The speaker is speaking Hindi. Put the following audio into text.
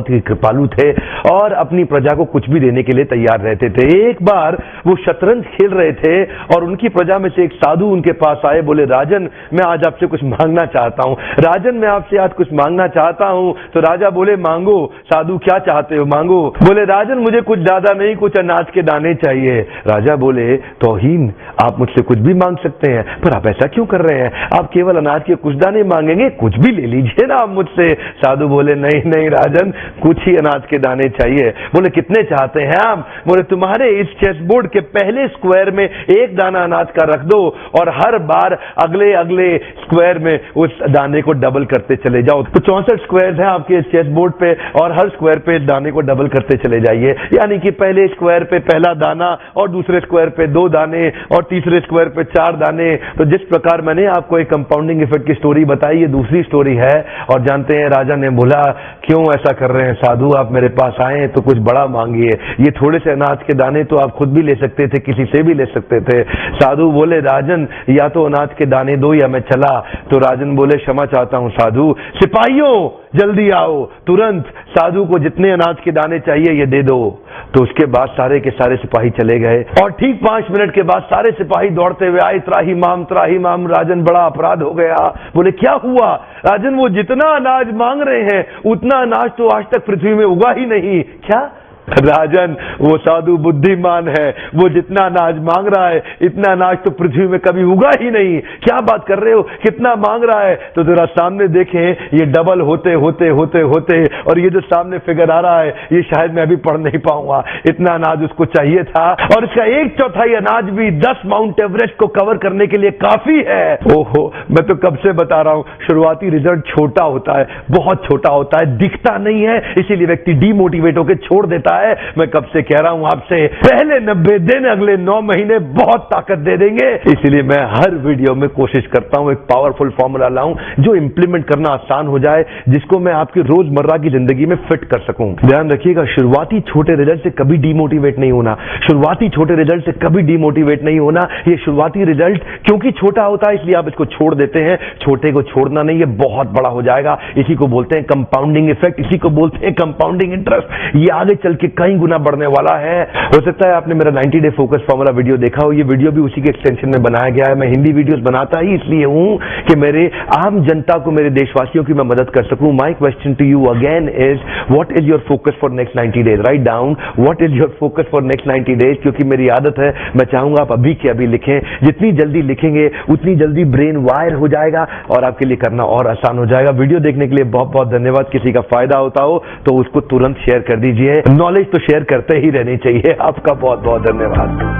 की कृपालु थे और अपनी प्रजा को कुछ भी देने के लिए तैयार रहते थे। एक बार वो शतरंज खेल रहे थे और उनकी प्रजा में से एक साधु उनके पास आए, बोले राजन मैं आज आपसे कुछ मांगना चाहता हूं। राजन मैं आपसे आज कुछ मांगना चाहता हूं। तो राजा बोले मांगो। साधु क्या चाहते हो मांगो। बोले राजन मुझे कुछ ज्यादा नहीं, कुछ अनाज के दाने चाहिए। राजा बोले तौहीन, आप मुझसे कुछ भी मांग सकते हैं, पर आप ऐसा क्यों कर रहे हैं? आप केवल अनाज के कुछ दाने मांगेंगे, कुछ भी ले लीजिए ना आप मुझसे। साधु बोले नहीं नहीं राजन, कुछ ही अनाज के दाने चाहिए। बोले कितने चाहते हैं आप? बोले तुम्हारे इस चेस बोर्ड के पहले स्क्वायर में एक दाना अनाज का रख दो और हर बार अगले अगले स्क्वायर में उस दाने को डबल करते चले जाओ। तो 64 स्क्वायर हैं आपके चेस बोर्ड पे और हर स्क्वायर पे दाने को डबल करते चले जाइए। यानी कि पहले स्क्वायर पे पहला दाना और दूसरे स्क्वायर पे 2 दाने और तीसरे स्क्वायर पे 4 दाने। तो जिस प्रकार मैंने आपको एक कंपाउंडिंग इफेक्ट की स्टोरी बताई, ये दूसरी स्टोरी है। और जानते हैं राजा ने बोला क्यों ऐसा कर रहे हैं साधु, आप मेरे पास आए तो कुछ बड़ा मांगिए। ये थोड़े से अनाज के दाने तो आप खुद भी ले सकते थे, किसी से भी ले सकते थे। साधु बोले राजन या तो अनाज के दाने दो या मैं चला। तो राजन बोले क्षमा चाहता हूं साधु। सिपाहियों जल्दी आओ, तुरंत साधु को जितने अनाज के दाने चाहिए ये दे दो। तो उसके बाद सारे के सारे सिपाही चले गए और ठीक 5 मिनट के बाद सारे सिपाही दौड़ते हुए आए, त्राही माम राजन बड़ा अपराध हो गया। बोले क्या हुआ? राजन वो जितना अनाज मांग रहे हैं उतना अनाज तो आज तक पृथ्वी में उगा ही नहीं। क्या? राजन वो साधु बुद्धिमान है, वो जितना अनाज मांग रहा है इतना अनाज तो पृथ्वी में कभी उगा ही नहीं। क्या बात कर रहे हो, कितना मांग रहा है? तो जरा सामने देखें, ये डबल होते होते होते होते और ये जो सामने फिगर आ रहा है ये शायद मैं अभी पढ़ नहीं पाऊंगा। इतना अनाज उसको चाहिए था और इसका 1/4 अनाज भी 10 माउंट एवरेस्ट को कवर करने के लिए काफी है। ओहो, मैं तो कब से बता रहा हूं, शुरुआती रिजल्ट छोटा होता है, बहुत छोटा होता है, दिखता नहीं है, इसीलिए व्यक्ति डीमोटिवेट होकर छोड़ देता है। मैं कब से कह रहा हूं आपसे, पहले 90 दिन अगले 9 महीने बहुत ताकत दे देंगे। इसीलिए मैं हर वीडियो में कोशिश करता हूं एक पावरफुल फॉर्मूला लाऊं जो इंप्लीमेंट करना आसान हो जाए, जिसको मैं आपकी रोजमर्रा की जिंदगी में फिट कर सकूं। ध्यान रखिएगा, शुरुआती छोटे रिजल्ट से कभी डीमोटिवेट नहीं होना, शुरुआती छोटे रिजल्ट से कभी डीमोटिवेट नहीं होना। ये शुरुआती रिजल्ट क्योंकि छोटा होता है इसलिए आप इसको छोड़ देते हैं। छोटे को छोड़ना नहीं, ये बहुत बड़ा हो जाएगा। इसी को बोलते हैं कंपाउंडिंग इफेक्ट, इसी को बोलते हैं कंपाउंडिंग इंटरेस्ट। ये आगे चल के कई गुना बढ़ने वाला है। हो सकता है आपने मेरा 90 डे फोकस फॉर्मूला वीडियो देखा हो, ये वीडियो भी उसी के एक्सटेंशन में बनाया गया है। मैं हिंदी वीडियोस बनाता ही इसलिए हूं कि मेरे आम जनता को, मेरे देशवासियों की मैं मदद कर सकूं। My question to you again is what is your focus for next 90 days? Write down what is your focus for next 90 days, क्योंकि मेरी आदत है, मैं चाहूंगा आप अभी के अभी लिखें। जितनी जल्दी लिखेंगे उतनी जल्दी ब्रेन वायर हो जाएगा और आपके लिए करना और आसान हो जाएगा। वीडियो देखने के लिए बहुत बहुत धन्यवाद। किसी का फायदा होता हो तो उसको तुरंत शेयर कर दीजिए। नॉलेज तो शेयर करते ही रहनी चाहिए। आपका बहुत बहुत धन्यवाद।